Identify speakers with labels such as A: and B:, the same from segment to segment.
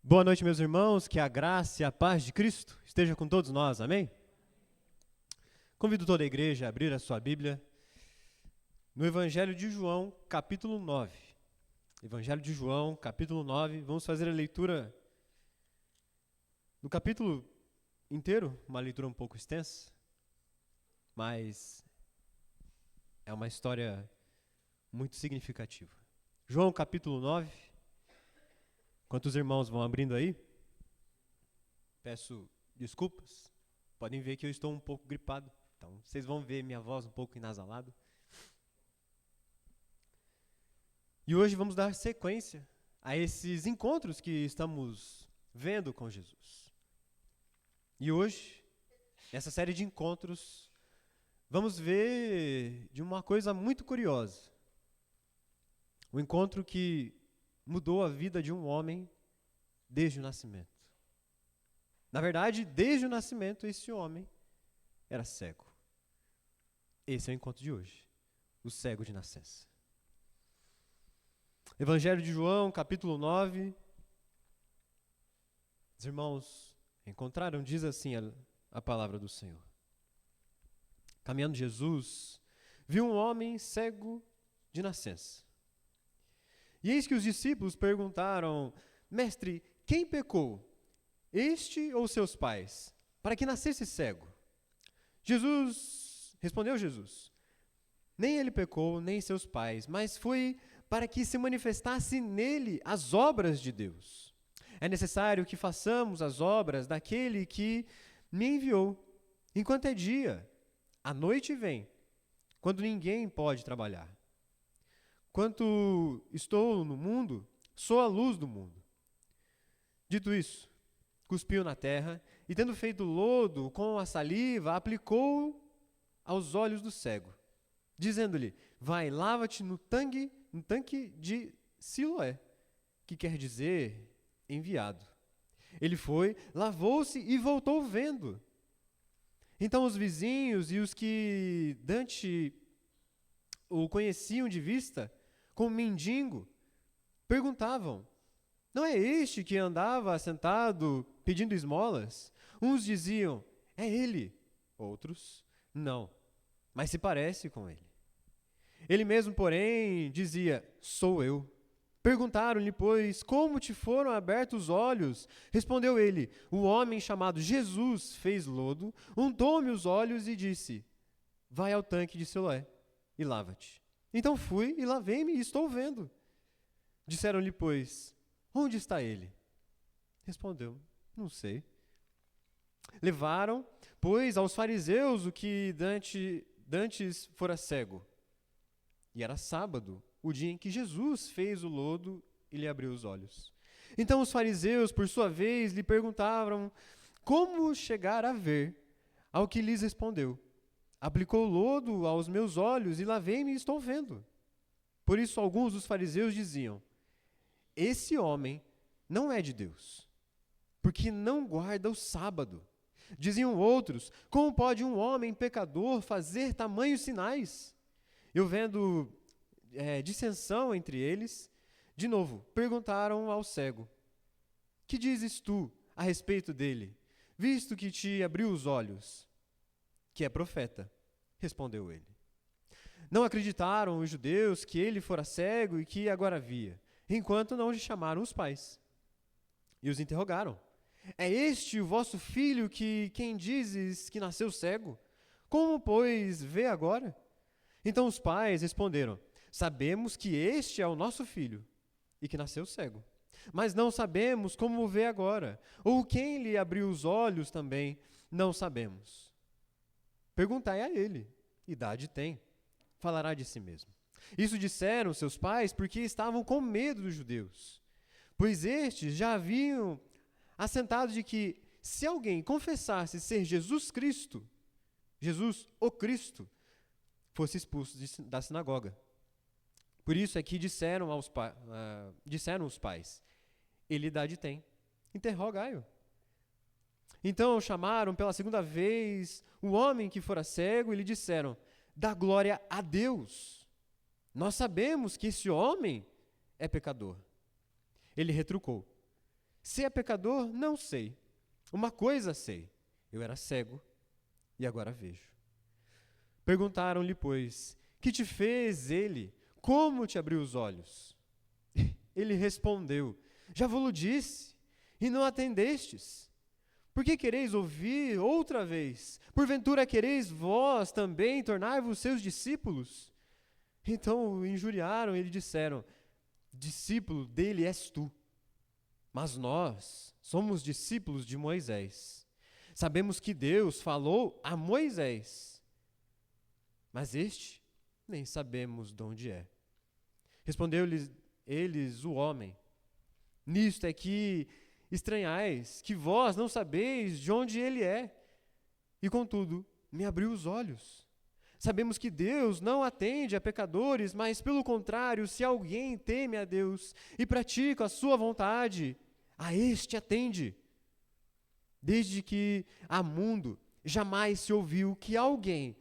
A: Boa noite, meus irmãos, que a graça e a paz de Cristo esteja com todos nós, amém? Convido toda a igreja a abrir a sua Bíblia no Evangelho de João, capítulo 9. Evangelho de João, capítulo 9, vamos fazer a leitura do capítulo inteiro, uma leitura um pouco extensa, mas é uma história muito significativa. João, capítulo 9. Enquanto os irmãos vão abrindo aí, peço desculpas. Podem ver que eu estou um pouco gripado, então vocês vão ver minha voz um pouco inasalada. E hoje vamos dar sequência a esses encontros que estamos vendo com Jesus. E hoje, nessa série de encontros, vamos ver de uma coisa muito curiosa. Um encontro que mudou a vida de um homem desde o nascimento. Na verdade, desde o nascimento, esse homem era cego. Esse é o encontro de hoje, o cego de nascença. Evangelho de João, capítulo 9. Os irmãos encontraram, diz assim a palavra do Senhor. Caminhando Jesus, viu um homem cego de nascença. E eis que os discípulos perguntaram: Mestre, quem pecou, este ou seus pais, para que nascesse cego? Respondeu Jesus, nem ele pecou, nem seus pais, mas foi para que se manifestasse nele as obras de Deus. É necessário que façamos as obras daquele que me enviou. Enquanto é dia, a noite vem, quando ninguém pode trabalhar. Quanto estou no mundo, sou a luz do mundo. Dito isso, cuspiu na terra e, tendo feito lodo com a saliva, aplicou aos olhos do cego, dizendo-lhe: vai, lava-te no tanque de Siloé, que quer dizer enviado. Ele foi, lavou-se e voltou vendo. Então os vizinhos e os que dante o conheciam de vista, como mendigo, perguntavam: não é este que andava sentado pedindo esmolas? Uns diziam: é ele. Outros: não, mas se parece com ele. Ele mesmo, porém, dizia: sou eu. Perguntaram-lhe, pois, como te foram abertos os olhos? Respondeu ele: o homem chamado Jesus fez lodo, untou-me os olhos e disse: vai ao tanque de Siloé e lava-te. Então fui e lavei-me e estou vendo. Disseram-lhe, pois, onde está ele? Respondeu: não sei. Levaram, pois, aos fariseus o que dantes fora cego. E era sábado, o dia em que Jesus fez o lodo e lhe abriu os olhos. Então os fariseus, por sua vez, lhe perguntavam como chegar a ver. Ao que lhes respondeu: aplicou lodo aos meus olhos e lavei-me e estou vendo. Por isso alguns dos fariseus diziam: esse homem não é de Deus, porque não guarda o sábado. Diziam outros: como pode um homem pecador fazer tamanhos sinais? Eu vendo dissensão entre eles, de novo, perguntaram ao cego: que dizes tu a respeito dele, visto que te abriu os olhos? Que é profeta, respondeu ele. Não acreditaram os judeus que ele fora cego e que agora via, enquanto não lhe chamaram os pais. E os interrogaram: é este o vosso filho que quem dizes que nasceu cego? Como, pois, vê agora? Então os pais responderam: sabemos que este é o nosso filho e que nasceu cego. Mas não sabemos como o vê agora, ou quem lhe abriu os olhos também, não sabemos. Perguntai a ele, idade tem, falará de si mesmo. Isso disseram seus pais porque estavam com medo dos judeus, pois estes já haviam assentado de que, se alguém confessasse ser Jesus Cristo, Jesus o Cristo, fosse expulso da sinagoga. Por isso é que disseram os pais: ele idade tem, interrogai-o. Então chamaram pela segunda vez o homem que fora cego e lhe disseram: dá glória a Deus. Nós sabemos que esse homem é pecador. Ele retrucou: Se é pecador, não sei. Uma coisa sei: eu era cego e agora vejo. Perguntaram-lhe, pois, que te fez ele? Como te abriu os olhos? Ele respondeu: já vos disse, e não atendestes. Por que quereis ouvir outra vez? Porventura quereis vós também tornar-vos seus discípulos? Então o injuriaram e lhe disseram: discípulo dele és tu, mas nós somos discípulos de Moisés. Sabemos que Deus falou a Moisés, mas este nem sabemos de onde é. Respondeu-lhes eles o homem: nisto é que estranhais, que vós não sabeis de onde ele é, e contudo me abriu os olhos. Sabemos que Deus não atende a pecadores, mas pelo contrário, se alguém teme a Deus e pratica a sua vontade, a este atende. Desde que há mundo, jamais se ouviu que alguém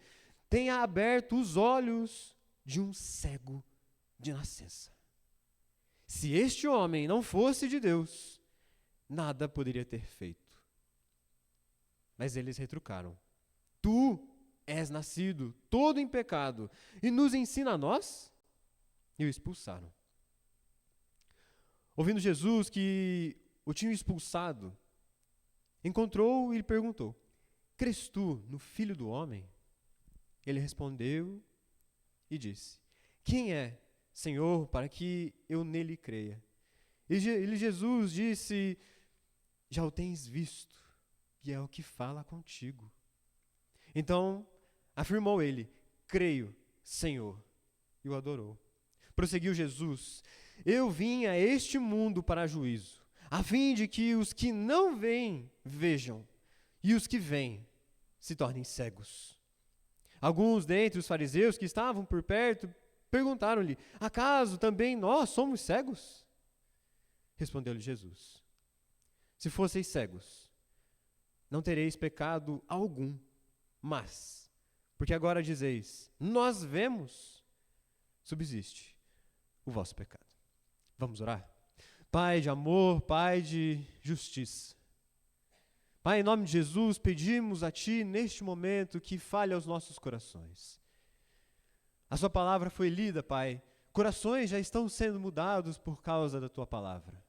A: tenha aberto os olhos de um cego de nascença. Se este homem não fosse de Deus, nada poderia ter feito. Mas eles retrucaram: tu és nascido todo em pecado e nos ensina a nós? E o expulsaram. Ouvindo Jesus que o tinham expulsado, encontrou e lhe perguntou: crês tu no Filho do Homem? Ele respondeu e disse: quem é, Senhor, para que eu nele creia? E Jesus disse: já o tens visto, e é o que fala contigo. Então afirmou ele: creio, Senhor, e o adorou. Prosseguiu Jesus: eu vim a este mundo para juízo, a fim de que os que não veem, vejam, e os que veem se tornem cegos. Alguns dentre os fariseus que estavam por perto perguntaram-lhe: acaso também nós somos cegos? Respondeu-lhe Jesus: se fosseis cegos, não tereis pecado algum, mas, porque agora dizeis, nós vemos, subsiste o vosso pecado. Vamos orar? Pai de amor, Pai de justiça, Pai, em nome de Jesus, pedimos a Ti neste momento que fale aos nossos corações. A Sua palavra foi lida, Pai, corações já estão sendo mudados por causa da Tua palavra.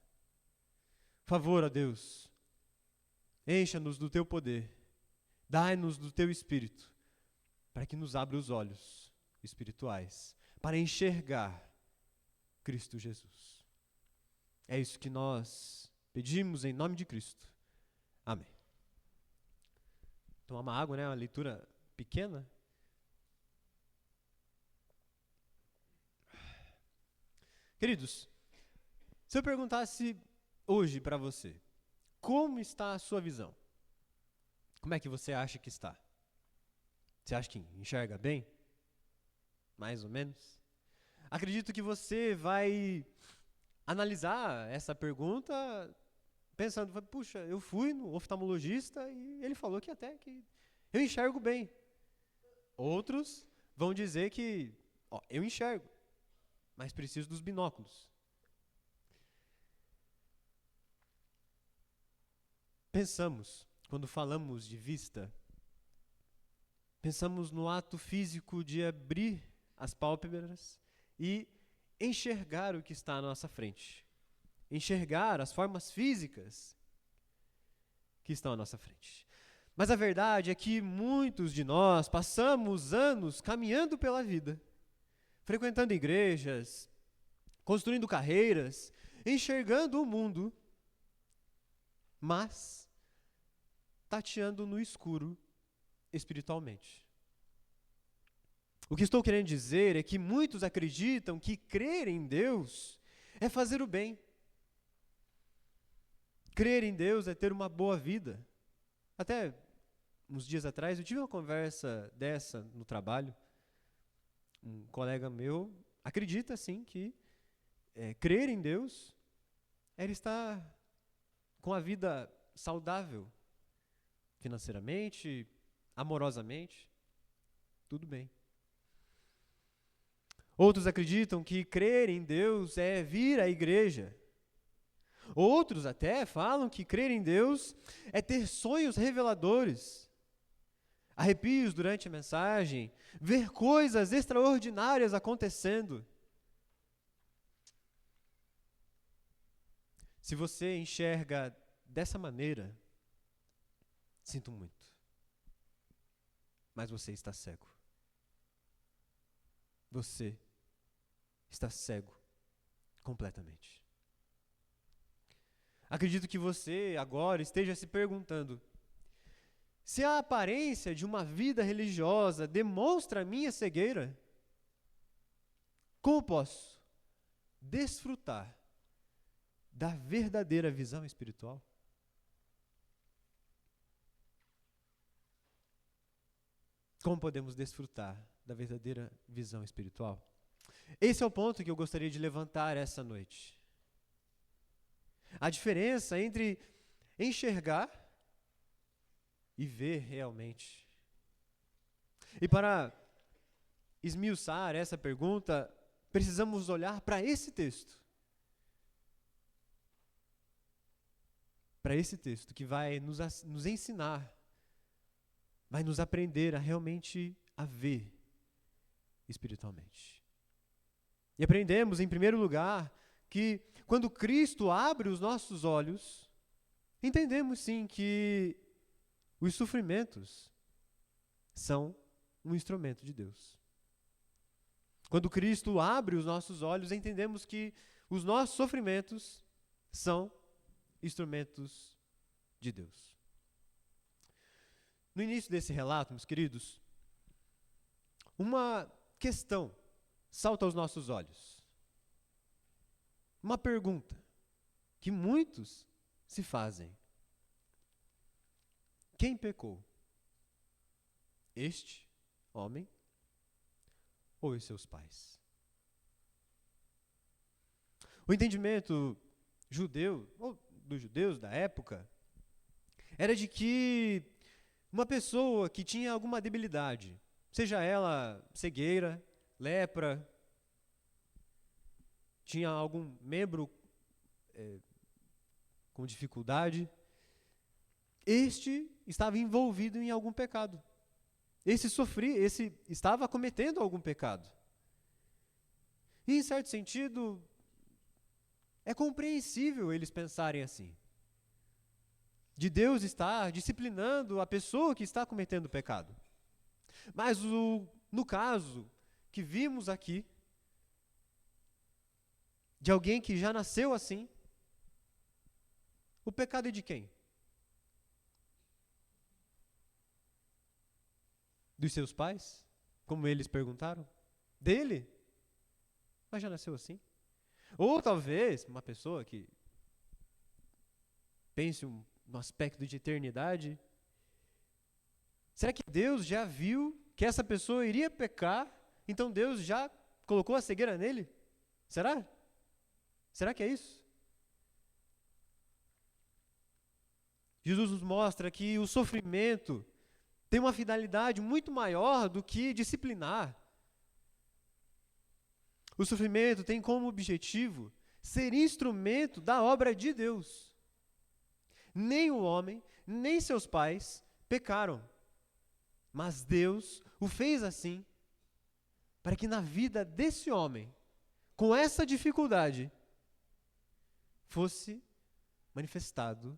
A: Por favor, ó Deus, encha-nos do Teu poder, dai-nos do Teu Espírito, para que nos abra os olhos espirituais, para enxergar Cristo Jesus. É isso que nós pedimos em nome de Cristo. Amém. Tomar uma água, né? Uma leitura pequena. Queridos, se eu perguntasse hoje para você, como está a sua visão? Como é que você acha que está? Você acha que enxerga bem? Mais ou menos? Acredito que você vai analisar essa pergunta pensando: puxa, eu fui no oftalmologista e ele falou que até que eu enxergo bem. Outros vão dizer que eu enxergo, mas preciso dos binóculos. Pensamos, quando falamos de vista, pensamos no ato físico de abrir as pálpebras e enxergar o que está à nossa frente. Enxergar as formas físicas que estão à nossa frente. Mas a verdade é que muitos de nós passamos anos caminhando pela vida, frequentando igrejas, construindo carreiras, enxergando o mundo, mas tateando no escuro espiritualmente. O que estou querendo dizer é que muitos acreditam que crer em Deus é fazer o bem. Crer em Deus é ter uma boa vida. Até uns dias atrás eu tive uma conversa dessa no trabalho. Um colega meu acredita sim que crer em Deus é ele estar com a vida saudável, financeiramente, amorosamente, tudo bem. Outros acreditam que crer em Deus é vir à igreja. Outros até falam que crer em Deus é ter sonhos reveladores, arrepios durante a mensagem, ver coisas extraordinárias acontecendo. Se você enxerga dessa maneira, sinto muito, mas você está cego. Você está cego completamente. Acredito que você agora esteja se perguntando: se a aparência de uma vida religiosa demonstra a minha cegueira, como posso desfrutar da verdadeira visão espiritual? Como podemos desfrutar da verdadeira visão espiritual? Esse é o ponto que eu gostaria de levantar essa noite. A diferença entre enxergar e ver realmente. E para esmiuçar essa pergunta, precisamos olhar para esse texto. Para esse texto que vai nos ensinar, vai nos aprender a realmente a ver espiritualmente. E aprendemos, em primeiro lugar, que quando Cristo abre os nossos olhos, entendemos sim que os sofrimentos são um instrumento de Deus. Quando Cristo abre os nossos olhos, entendemos que os nossos sofrimentos são instrumentos de Deus. No início desse relato, meus queridos, uma questão salta aos nossos olhos. Uma pergunta que muitos se fazem: quem pecou? Este homem ou os seus pais? O entendimento judeu, ou dos judeus da época, era de que uma pessoa que tinha alguma debilidade, seja ela cegueira, lepra, tinha algum membro com dificuldade, este estava envolvido em algum pecado. Esse estava cometendo algum pecado. E, em certo sentido, é compreensível eles pensarem assim. De Deus estar disciplinando a pessoa que está cometendo pecado. Mas no caso que vimos aqui, de alguém que já nasceu assim, o pecado é de quem? Dos seus pais? Como eles perguntaram? Dele? Mas já nasceu assim? Ou talvez uma pessoa que pense no aspecto de eternidade, será que Deus já viu que essa pessoa iria pecar, então Deus já colocou a cegueira nele? Será? Será que é isso? Jesus nos mostra que o sofrimento tem uma finalidade muito maior do que disciplinar. O sofrimento tem como objetivo ser instrumento da obra de Deus. Nem o homem, nem seus pais pecaram, mas Deus o fez assim, para que na vida desse homem, com essa dificuldade, fosse manifestado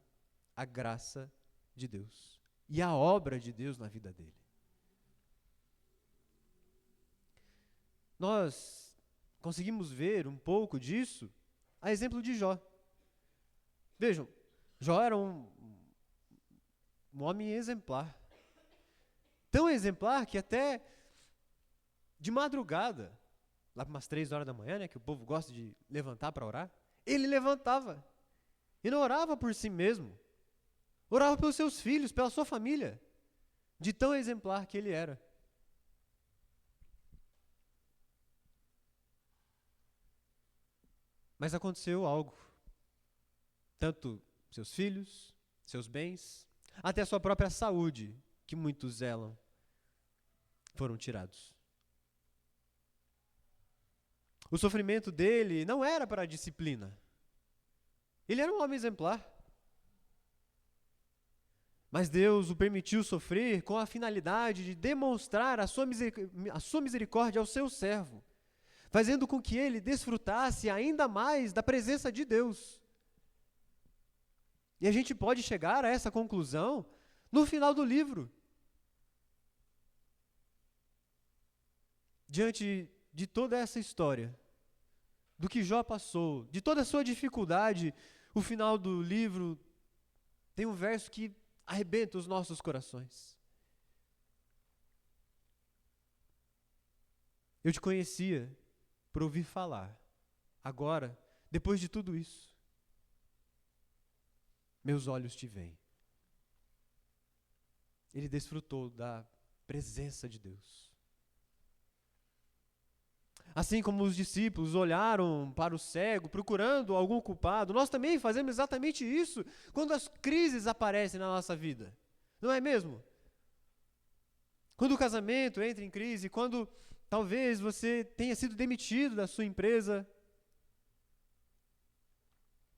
A: a graça de Deus e a obra de Deus na vida dele. Nós conseguimos ver um pouco disso a exemplo de Jó. Vejam, Jó era um homem exemplar. Tão exemplar que até de madrugada, lá para umas 3 horas da manhã, né, que o povo gosta de levantar para orar, ele levantava e não orava por si mesmo. Orava pelos seus filhos, pela sua família, de tão exemplar que ele era. Mas aconteceu algo. Tanto seus filhos, seus bens, até a sua própria saúde, que muitos zelam, foram tirados. O sofrimento dele não era para a disciplina. Ele era um homem exemplar. Mas Deus o permitiu sofrer com a finalidade de demonstrar a sua misericórdia ao seu servo, fazendo com que ele desfrutasse ainda mais da presença de Deus. E a gente pode chegar a essa conclusão no final do livro. Diante de toda essa história, do que Jó passou, de toda a sua dificuldade, o final do livro tem um verso que arrebenta os nossos corações. Eu te conhecia por ouvir falar. Agora, depois de tudo isso, meus olhos te veem. Ele desfrutou da presença de Deus. Assim como os discípulos olharam para o cego, procurando algum culpado, nós também fazemos exatamente isso quando as crises aparecem na nossa vida. Não é mesmo? Quando o casamento entra em crise, quando talvez você tenha sido demitido da sua empresa,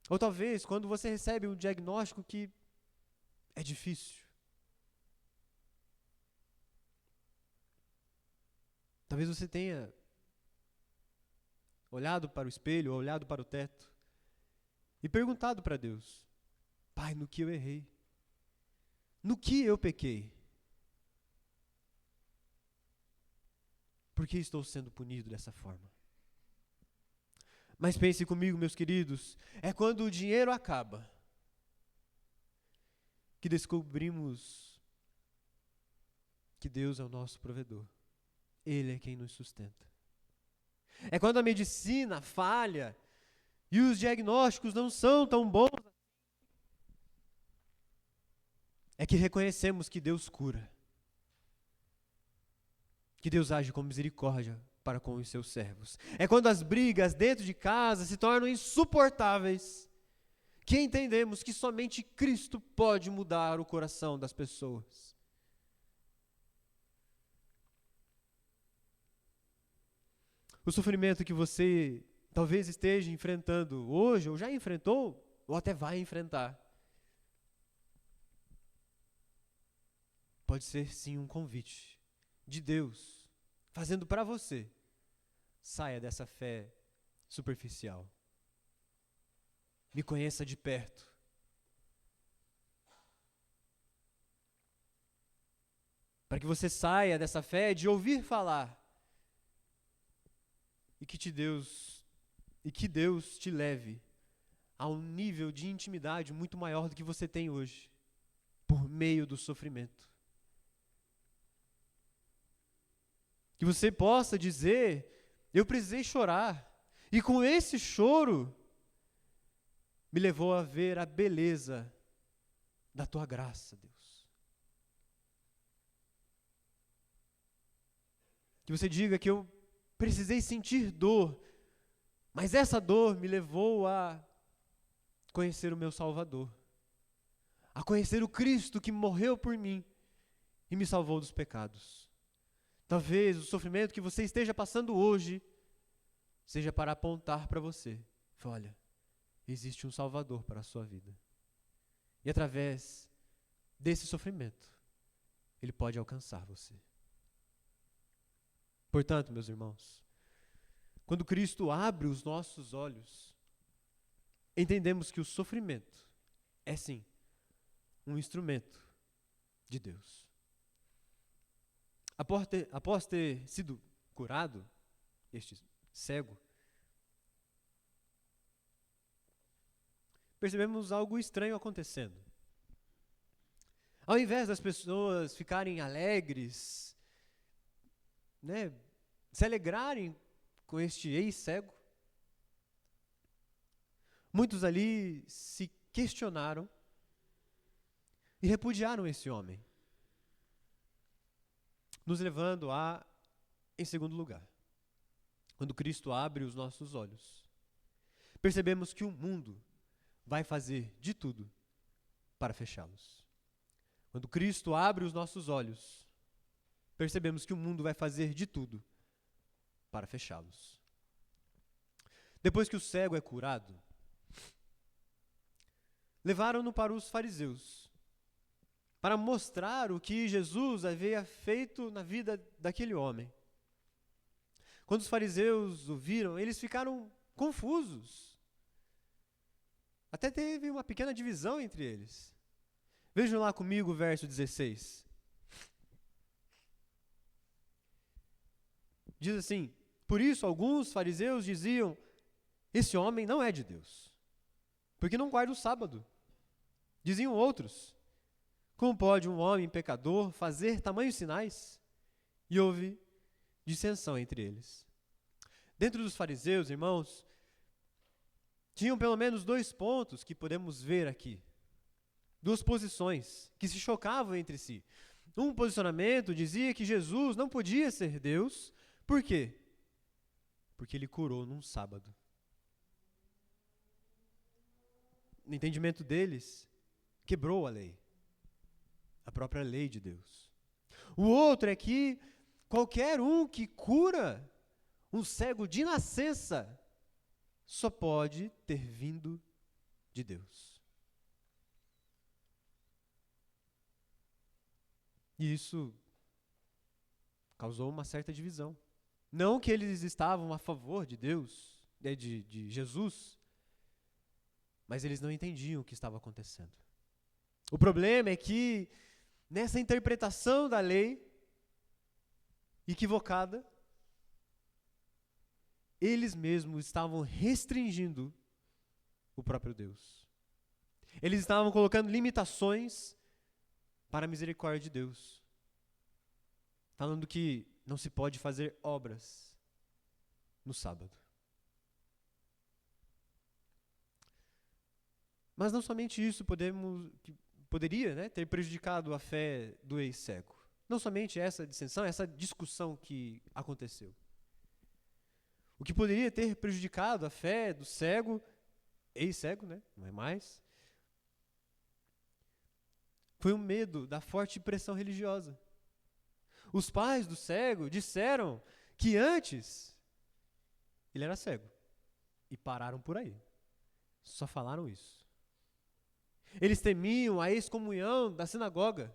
A: ou talvez quando você recebe um diagnóstico que é difícil. Talvez você tenha olhado para o espelho, olhado para o teto e perguntado para Deus: Pai, no que eu errei? No que eu pequei? Por que estou sendo punido dessa forma? Mas pense comigo, meus queridos, é quando o dinheiro acaba que descobrimos que Deus é o nosso provedor. Ele é quem nos sustenta. É quando a medicina falha e os diagnósticos não são tão bons, é que reconhecemos que Deus cura, que Deus age com misericórdia para com os seus servos. É quando as brigas dentro de casa se tornam insuportáveis, que entendemos que somente Cristo pode mudar o coração das pessoas. O sofrimento que você talvez esteja enfrentando hoje, ou já enfrentou, ou até vai enfrentar, pode ser sim um convite de Deus, fazendo para você, saia dessa fé superficial. Me conheça de perto. Para que você saia dessa fé de ouvir falar, e que Deus te leve a um nível de intimidade muito maior do que você tem hoje, por meio do sofrimento. Que você possa dizer: eu precisei chorar, e com esse choro me levou a ver a beleza da tua graça, Deus. Que você diga que eu precisei sentir dor, mas essa dor me levou a conhecer o meu Salvador, a conhecer o Cristo que morreu por mim e me salvou dos pecados. Talvez o sofrimento que você esteja passando hoje seja para apontar para você: olha, existe um Salvador para a sua vida. E através desse sofrimento, Ele pode alcançar você. Portanto, meus irmãos, quando Cristo abre os nossos olhos, entendemos que o sofrimento é sim um instrumento de Deus. Após ter sido curado, este cego, percebemos algo estranho acontecendo. Ao invés das pessoas ficarem alegres, se alegrarem com este ex-cego, muitos ali se questionaram e repudiaram esse homem, nos levando a, em segundo lugar, quando Cristo abre os nossos olhos, percebemos que o mundo vai fazer de tudo para fechá-los. Quando Cristo abre os nossos olhos, percebemos que o mundo vai fazer de tudo para fechá-los. Depois que o cego é curado, levaram-no para os fariseus, para mostrar o que Jesus havia feito na vida daquele homem. Quando os fariseus o viram, eles ficaram confusos. Até teve uma pequena divisão entre eles. Vejam lá comigo o verso 16. Diz assim: por isso alguns fariseus diziam: esse homem não é de Deus, porque não guarda o sábado. Diziam outros: como pode um homem pecador fazer tamanhos sinais? E houve dissensão entre eles. Dentro dos fariseus, irmãos, tinham pelo menos 2 pontos que podemos ver aqui. 2 posições que se chocavam entre si. Um posicionamento dizia que Jesus não podia ser Deus. Por quê? Porque ele curou num sábado. No entendimento deles, quebrou a lei. A própria lei de Deus. O outro é que qualquer um que cura um cego de nascença só pode ter vindo de Deus. E isso causou uma certa divisão. Não que eles estavam a favor de Deus, de Jesus, mas eles não entendiam o que estava acontecendo. O problema é que, nessa interpretação da lei equivocada, eles mesmos estavam restringindo o próprio Deus. Eles estavam colocando limitações para a misericórdia de Deus. Falando que não se pode fazer obras no sábado. Mas não somente isso poderia, né, ter prejudicado a fé do ex-cego. Não somente essa dissensão, essa discussão que aconteceu. O que poderia ter prejudicado a fé do cego, ex-cego, né, não é mais, foi o medo da forte pressão religiosa. Os pais do cego disseram que antes ele era cego. E pararam por aí. Só falaram isso. Eles temiam a excomunhão da sinagoga.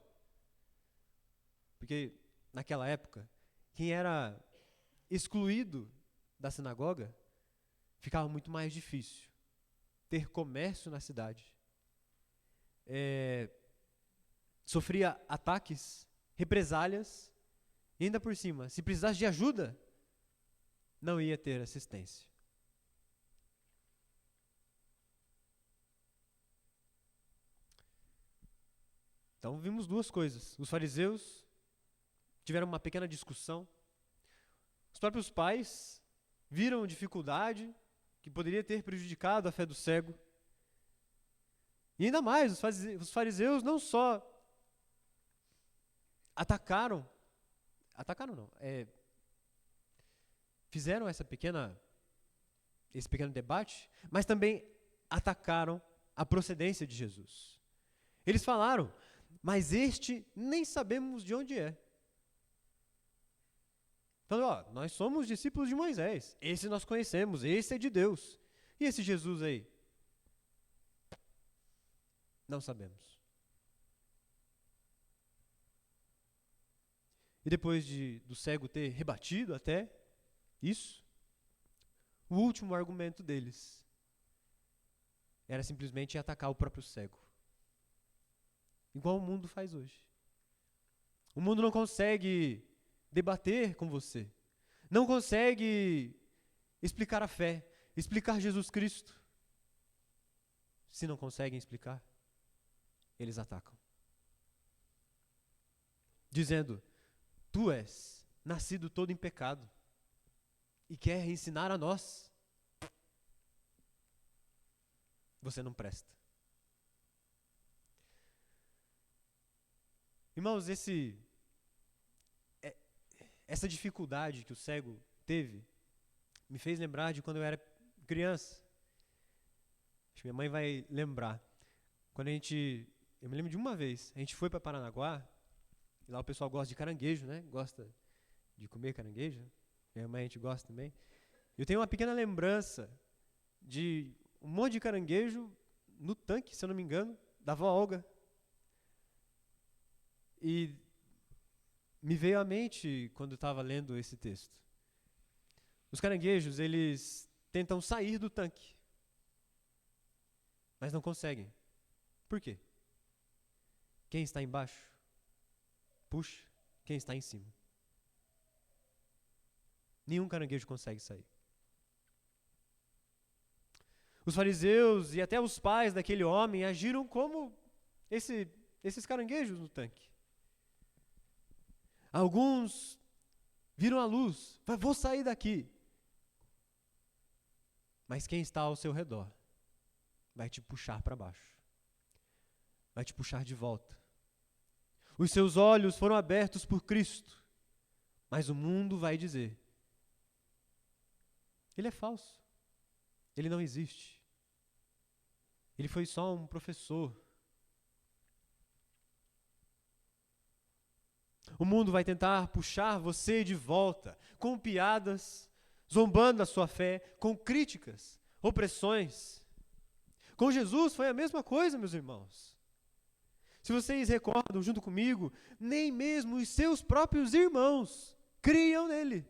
A: Porque, naquela época, quem era excluído da sinagoga, ficava muito mais difícil ter comércio na cidade. Sofria ataques, represálias, e ainda por cima, se precisasse de ajuda, não ia ter assistência. Então vimos 2 coisas. Os fariseus tiveram uma pequena discussão. Os próprios pais viram dificuldade que poderia ter prejudicado a fé do cego. E ainda mais, os fariseus não só fizeram esse pequeno debate, mas também atacaram a procedência de Jesus. Eles falaram: mas este nem sabemos de onde é. Falando: nós somos discípulos de Moisés, esse nós conhecemos, esse é de Deus. E esse Jesus aí? Não sabemos. E depois do cego ter rebatido até isso, o último argumento deles era simplesmente atacar o próprio cego. Igual o mundo faz hoje. O mundo não consegue debater com você. Não consegue explicar a fé, explicar Jesus Cristo. Se não conseguem explicar, eles atacam. Dizendo: tu és nascido todo em pecado e quer ensinar a nós. Você não presta. Irmãos, essa dificuldade que o cego teve me fez lembrar de quando eu era criança. Acho que minha mãe vai lembrar. Eu me lembro de uma vez, a gente foi para Paranaguá, e lá o pessoal gosta de caranguejo, né? Gosta de comer caranguejo. Minha mãe, a gente gosta também. Eu tenho uma pequena lembrança de um monte de caranguejo no tanque, se eu não me engano, da vó Olga. E me veio à mente quando eu estava lendo esse texto. Os caranguejos, eles tentam sair do tanque, mas não conseguem. Por quê? Quem está embaixo, puxa quem está em cima. Nenhum caranguejo consegue sair. Os fariseus e até os pais daquele homem agiram como esses caranguejos no tanque. Alguns viram a luz, vou sair daqui. Mas quem está ao seu redor vai te puxar para baixo. Vai te puxar de volta. Os seus olhos foram abertos por Cristo, mas o mundo vai dizer: ele é falso. Ele não existe. Ele foi só um professor. O mundo vai tentar puxar você de volta, com piadas, zombando da sua fé, com críticas, opressões. Com Jesus foi a mesma coisa, meus irmãos. Se vocês recordam junto comigo, nem mesmo os seus próprios irmãos criam nele.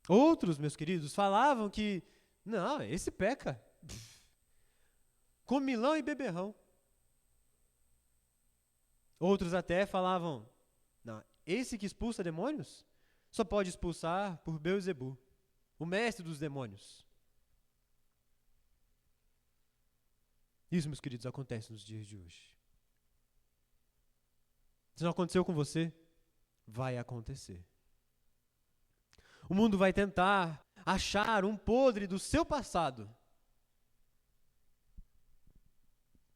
A: Outros, meus queridos, falavam que, não, esse peca. Comilão e beberrão. Outros até falavam, não, esse que expulsa demônios só pode expulsar por Beelzebu, o mestre dos demônios. Isso, meus queridos, acontece nos dias de hoje. Se não aconteceu com você, vai acontecer. O mundo vai tentar achar um podre do seu passado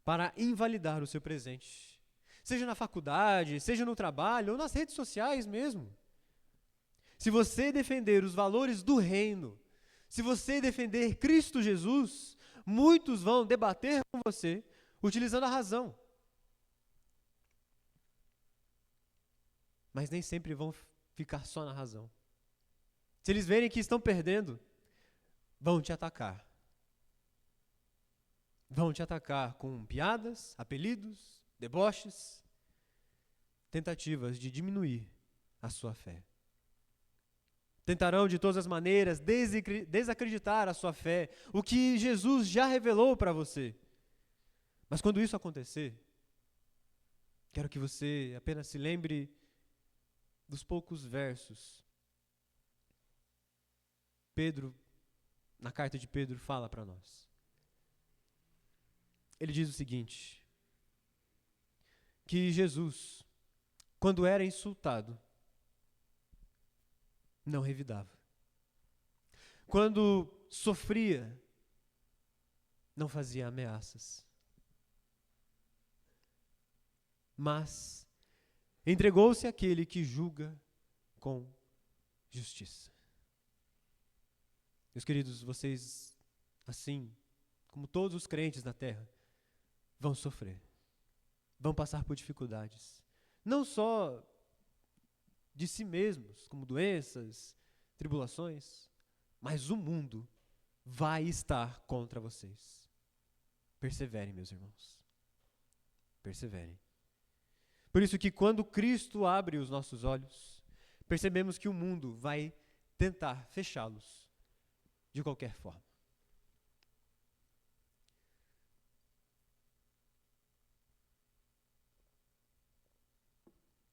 A: para invalidar o seu presente. Seja na faculdade, seja no trabalho ou nas redes sociais mesmo. Se você defender os valores do reino, se você defender Cristo Jesus, muitos vão debater com você utilizando a razão. Mas nem sempre vão ficar só na razão. Se eles verem que estão perdendo, vão te atacar. Vão te atacar com piadas, apelidos, deboches, tentativas de diminuir a sua fé. Tentarão de todas as maneiras desacreditar a sua fé, o que Jesus já revelou para você. Mas quando isso acontecer, quero que você apenas se lembre dos poucos versos. Pedro, na carta de Pedro, fala para nós. Ele diz o seguinte, que Jesus, quando era insultado, não revidava. Quando sofria, não fazia ameaças. Mas entregou-se àquele que julga com justiça. Meus queridos, vocês, assim como todos os crentes na terra, vão sofrer, vão passar por dificuldades, não só de si mesmos, como doenças, tribulações, mas o mundo vai estar contra vocês. Perseverem, meus irmãos. Perseverem. Por isso que quando Cristo abre os nossos olhos, percebemos que o mundo vai tentar fechá-los de qualquer forma.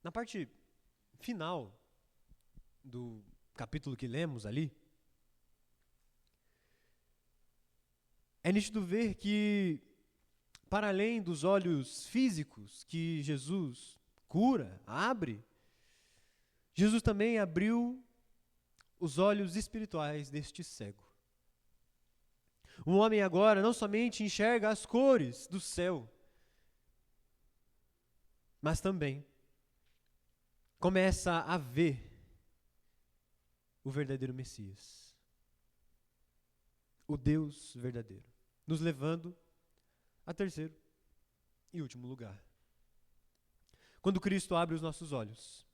A: Na parte final do capítulo que lemos ali, é nítido ver que, para além dos olhos físicos que Jesus cura, abre, Jesus também abriu os olhos espirituais deste cego. O homem agora não somente enxerga as cores do céu, mas também começa a ver o verdadeiro Messias, o Deus verdadeiro, nos levando a terceiro e último lugar. Quando Cristo abre os nossos olhos,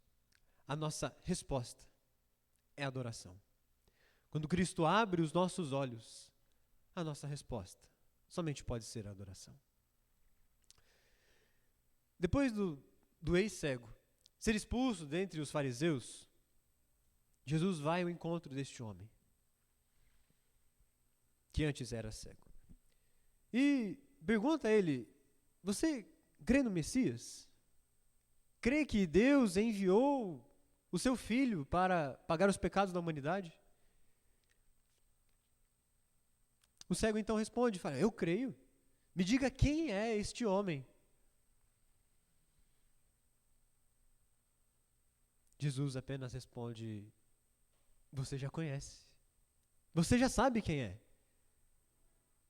A: a nossa resposta é adoração. Quando Cristo abre os nossos olhos, a nossa resposta somente pode ser a adoração. Depois do ex-cego ser expulso dentre os fariseus, Jesus vai ao encontro deste homem, que antes era cego. E pergunta a ele: você crê no Messias? Crê que Deus enviou o seu Filho para pagar os pecados da humanidade? O cego então responde e fala: eu creio. Me diga quem é este homem. Jesus apenas responde: você já conhece. Você já sabe quem é.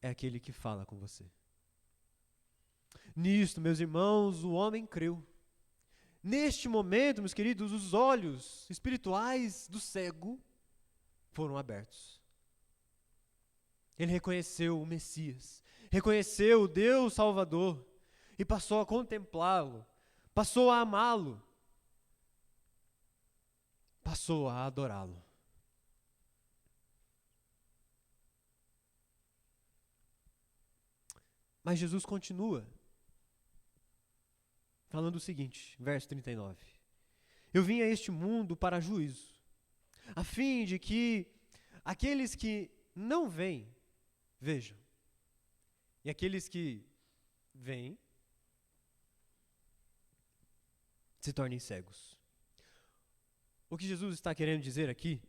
A: É aquele que fala com você. Nisto, meus irmãos, o homem creu. Neste momento, meus queridos, os olhos espirituais do cego foram abertos. Ele reconheceu o Messias, reconheceu o Deus Salvador e passou a contemplá-lo, passou a amá-lo, passou a adorá-lo. Mas Jesus continua falando o seguinte, verso 39. Eu vim a este mundo para juízo, a fim de que aqueles que não veem, vejam, e aqueles que veem, se tornem cegos. O que Jesus está querendo dizer aqui,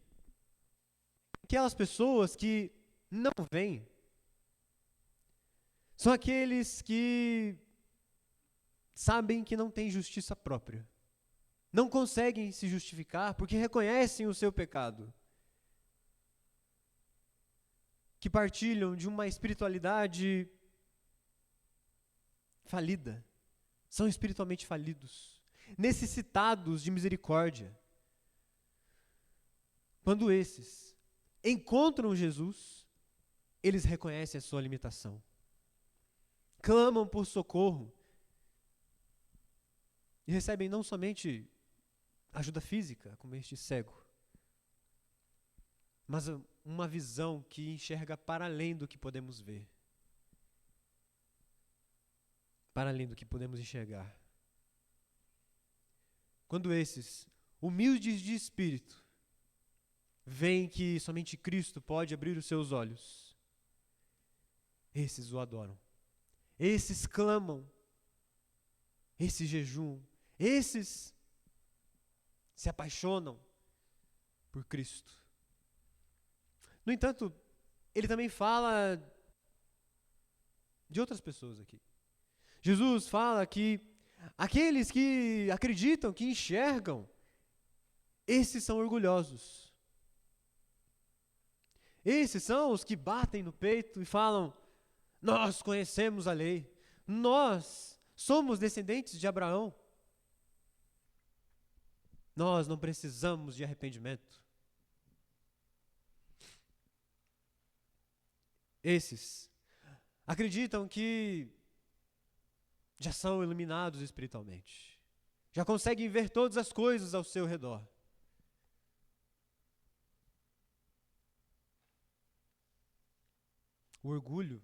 A: aquelas pessoas que não veem, são aqueles que sabem que não têm justiça própria. Não conseguem se justificar porque reconhecem o seu pecado. Que partilham de uma espiritualidade falida. São espiritualmente falidos. Necessitados de misericórdia. Quando esses encontram Jesus, eles reconhecem a sua limitação. Clamam por socorro. E recebem não somente ajuda física, como este cego, mas uma visão que enxerga para além do que podemos ver. Para além do que podemos enxergar. Quando esses, humildes de espírito, veem que somente Cristo pode abrir os seus olhos, esses o adoram. Esses clamam, esses jejuam, esses se apaixonam por Cristo. No entanto, ele também fala de outras pessoas aqui. Jesus fala que aqueles que acreditam, que enxergam, esses são orgulhosos. Esses são os que batem no peito e falam: nós conhecemos a lei, nós somos descendentes de Abraão. Nós não precisamos de arrependimento. Esses acreditam que já são iluminados espiritualmente. Já conseguem ver todas as coisas ao seu redor. O orgulho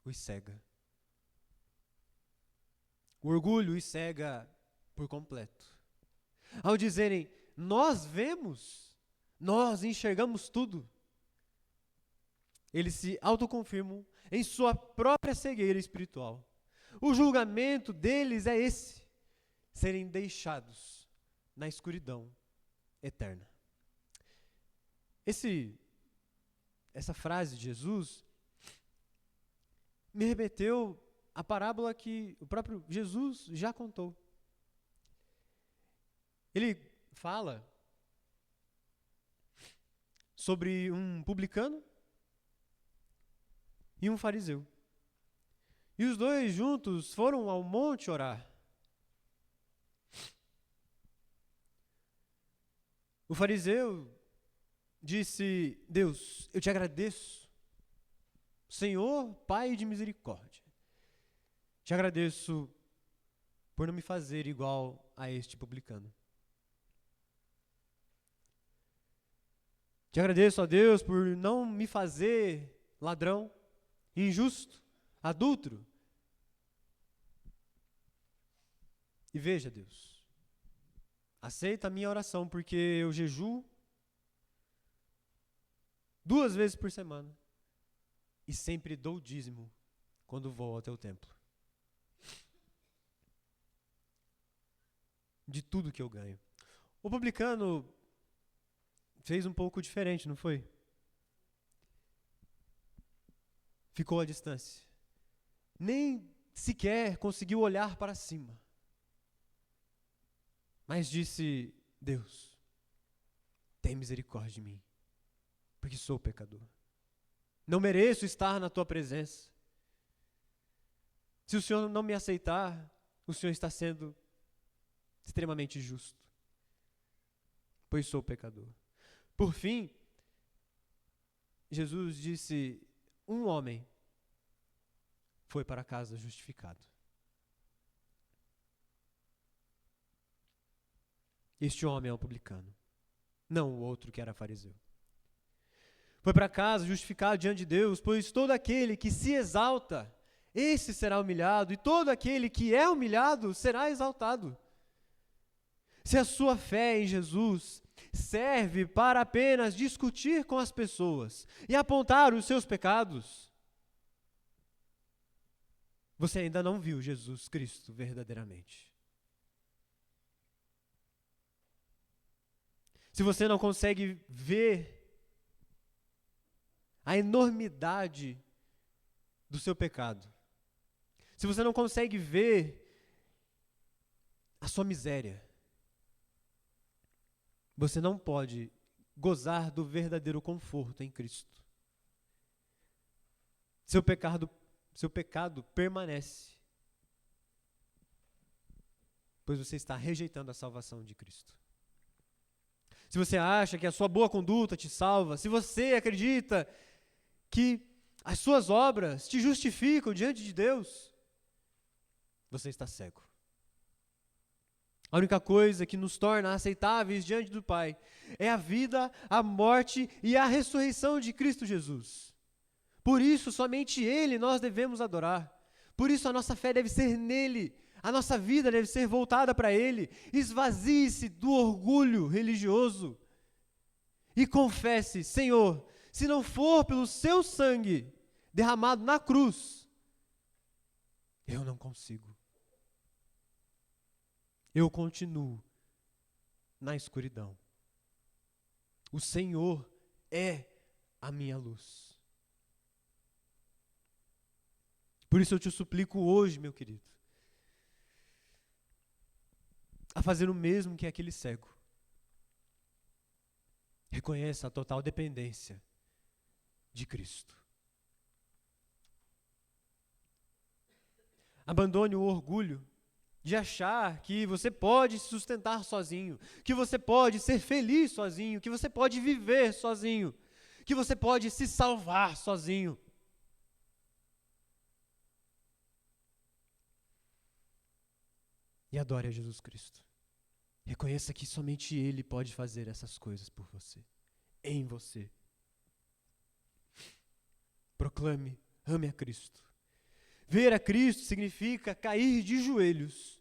A: os cega. O orgulho os cega por completo. Ao dizerem: nós vemos, nós enxergamos tudo, eles se autoconfirmam em sua própria cegueira espiritual. O julgamento deles é esse: serem deixados na escuridão eterna. Essa frase de Jesus me remeteu à parábola que o próprio Jesus já contou. Ele fala sobre um publicano e um fariseu. E os dois juntos foram ao monte orar. O fariseu disse: Deus, eu te agradeço, Senhor, Pai de misericórdia. Te agradeço por não me fazer igual a este publicano. Te agradeço, ó Deus, por não me fazer ladrão, injusto, adúltero. E veja, Deus, aceita a minha oração, porque eu jejuo 2 vezes por semana e sempre dou dízimo quando vou ao teu templo. De tudo que eu ganho. O publicano fez um pouco diferente, não foi? Ficou à distância. Nem sequer conseguiu olhar para cima. Mas disse: Deus, tem misericórdia de mim, porque sou pecador. Não mereço estar na tua presença. Se o Senhor não me aceitar, o Senhor está sendo extremamente justo, pois sou pecador. Por fim, Jesus disse: um homem foi para casa justificado. Este homem é o publicano, não o outro que era fariseu. Foi para casa justificado diante de Deus, pois todo aquele que se exalta, esse será humilhado, e todo aquele que é humilhado será exaltado. Se a sua fé em Jesus serve para apenas discutir com as pessoas e apontar os seus pecados, você ainda não viu Jesus Cristo verdadeiramente. Se você não consegue ver a enormidade do seu pecado, se você não consegue ver a sua miséria, você não pode gozar do verdadeiro conforto em Cristo. Seu pecado permanece, pois você está rejeitando a salvação de Cristo. Se você acha que a sua boa conduta te salva, se você acredita que as suas obras te justificam diante de Deus, você está cego. A única coisa que nos torna aceitáveis diante do Pai é a vida, a morte e a ressurreição de Cristo Jesus. Por isso, somente Ele nós devemos adorar. Por isso, a nossa fé deve ser nele. A nossa vida deve ser voltada para Ele. Esvazie-se do orgulho religioso e confesse: Senhor, se não for pelo seu sangue derramado na cruz, eu não consigo. Eu continuo na escuridão. O Senhor é a minha luz. Por isso eu te suplico hoje, meu querido, a fazer o mesmo que aquele cego. Reconheça a total dependência de Cristo. Abandone o orgulho de achar que você pode se sustentar sozinho, que você pode ser feliz sozinho, que você pode viver sozinho, que você pode se salvar sozinho. E adore a Jesus Cristo. Reconheça que somente Ele pode fazer essas coisas por você, em você. Proclame, ame a Cristo. Ver a Cristo significa cair de joelhos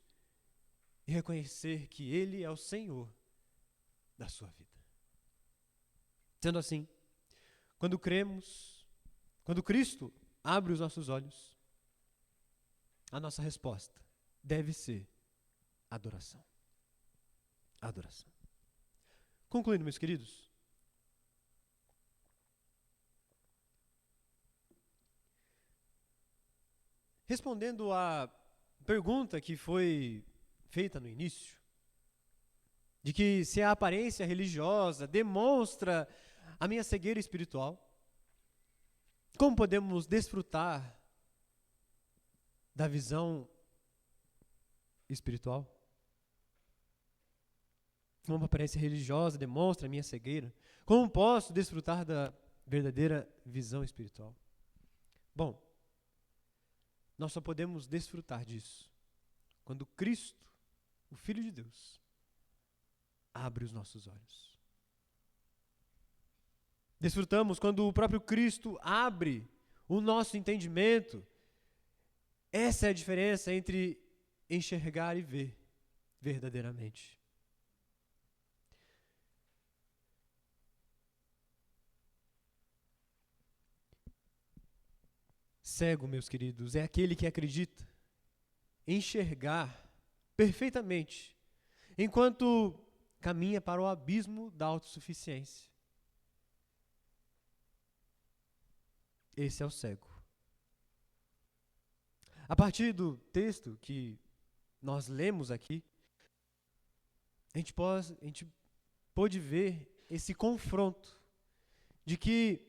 A: e reconhecer que Ele é o Senhor da sua vida. Sendo assim, quando cremos, quando Cristo abre os nossos olhos, a nossa resposta deve ser adoração. Adoração. Concluindo, meus queridos, respondendo à pergunta que foi feita no início, de que se a aparência religiosa demonstra a minha cegueira espiritual, como podemos desfrutar da visão espiritual? Como a aparência religiosa demonstra a minha cegueira, como posso desfrutar da verdadeira visão espiritual? Bom, nós só podemos desfrutar disso quando Cristo, o Filho de Deus, abre os nossos olhos. Desfrutamos quando o próprio Cristo abre o nosso entendimento. Essa é a diferença entre enxergar e ver verdadeiramente. Cego, meus queridos, é aquele que acredita enxergar perfeitamente, enquanto caminha para o abismo da autossuficiência. Esse é o cego. A partir do texto que nós lemos aqui, a gente pôde ver esse confronto de que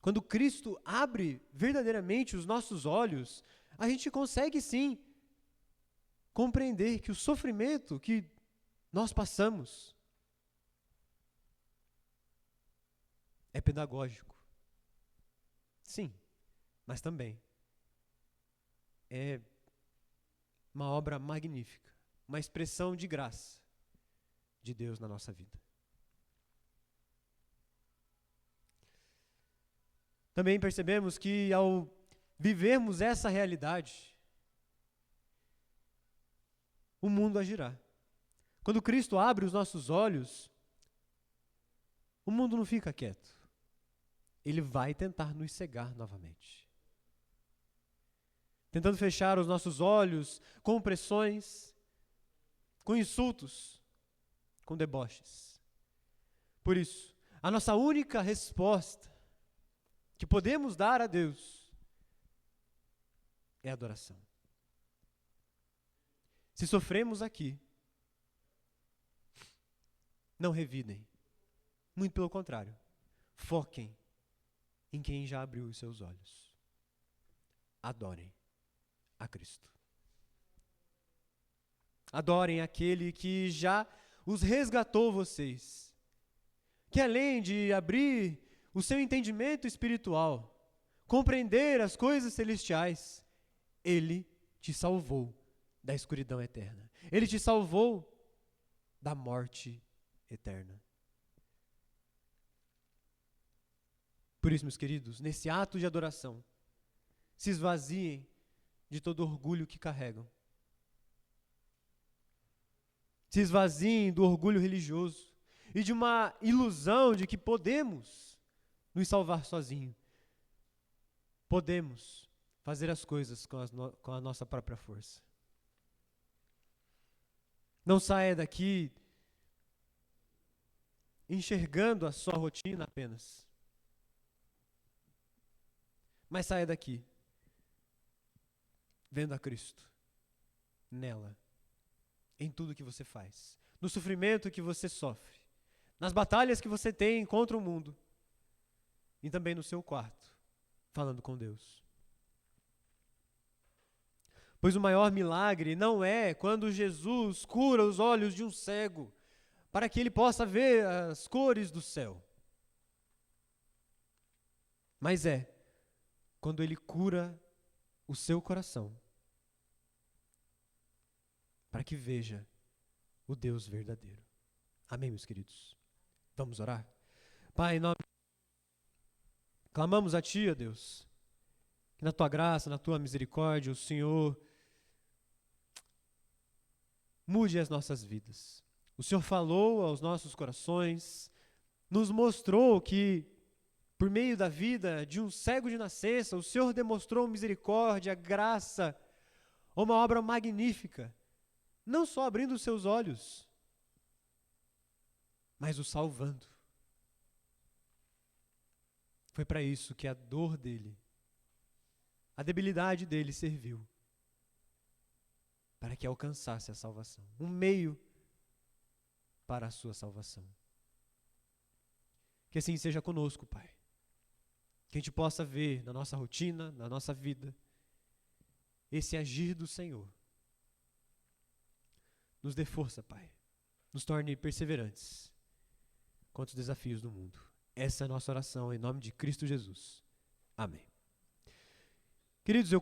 A: quando Cristo abre verdadeiramente os nossos olhos, a gente consegue sim compreender que o sofrimento que nós passamos é pedagógico. Sim, mas também é uma obra magnífica, uma expressão de graça de Deus na nossa vida. Também percebemos que ao vivermos essa realidade, o mundo agirá. Quando Cristo abre os nossos olhos, o mundo não fica quieto. Ele vai tentar nos cegar novamente. Tentando fechar os nossos olhos com pressões, com insultos, com deboches. Por isso, a nossa única resposta que podemos dar a Deus é adoração. Se sofremos aqui, não revidem. Muito pelo contrário, foquem em quem já abriu os seus olhos. Adorem a Cristo. Adorem aquele que já os resgatou vocês. Que além de abrir o seu entendimento espiritual, compreender as coisas celestiais, Ele te salvou da escuridão eterna. Ele te salvou da morte eterna. Por isso, meus queridos, nesse ato de adoração, se esvaziem de todo orgulho que carregam. Se esvaziem do orgulho religioso e de uma ilusão de que podemos nos salvar sozinhos. Podemos fazer as coisas com a nossa própria força. Não saia daqui enxergando a sua rotina apenas. Mas saia daqui vendo a Cristo nela, em tudo que você faz, no sofrimento que você sofre, nas batalhas que você tem contra o mundo e também no seu quarto, falando com Deus. Pois o maior milagre não é quando Jesus cura os olhos de um cego para que ele possa ver as cores do céu. Mas é quando ele cura o seu coração para que veja o Deus verdadeiro. Amém, meus queridos? Vamos orar? Pai, em nome... clamamos a Ti, ó Deus, que na Tua graça, na Tua misericórdia, o Senhor mude as nossas vidas. O Senhor falou aos nossos corações, nos mostrou que, por meio da vida de um cego de nascença, o Senhor demonstrou misericórdia, graça, uma obra magnífica, não só abrindo os seus olhos, mas o salvando. Foi para isso que a dor dele, a debilidade dele serviu, para que alcançasse a salvação, um meio para a sua salvação. Que assim seja conosco, Pai. Que a gente possa ver na nossa rotina, na nossa vida, esse agir do Senhor. Nos dê força, Pai. Nos torne perseverantes contra os desafios do mundo. Essa é a nossa oração, em nome de Cristo Jesus. Amém. Queridos, eu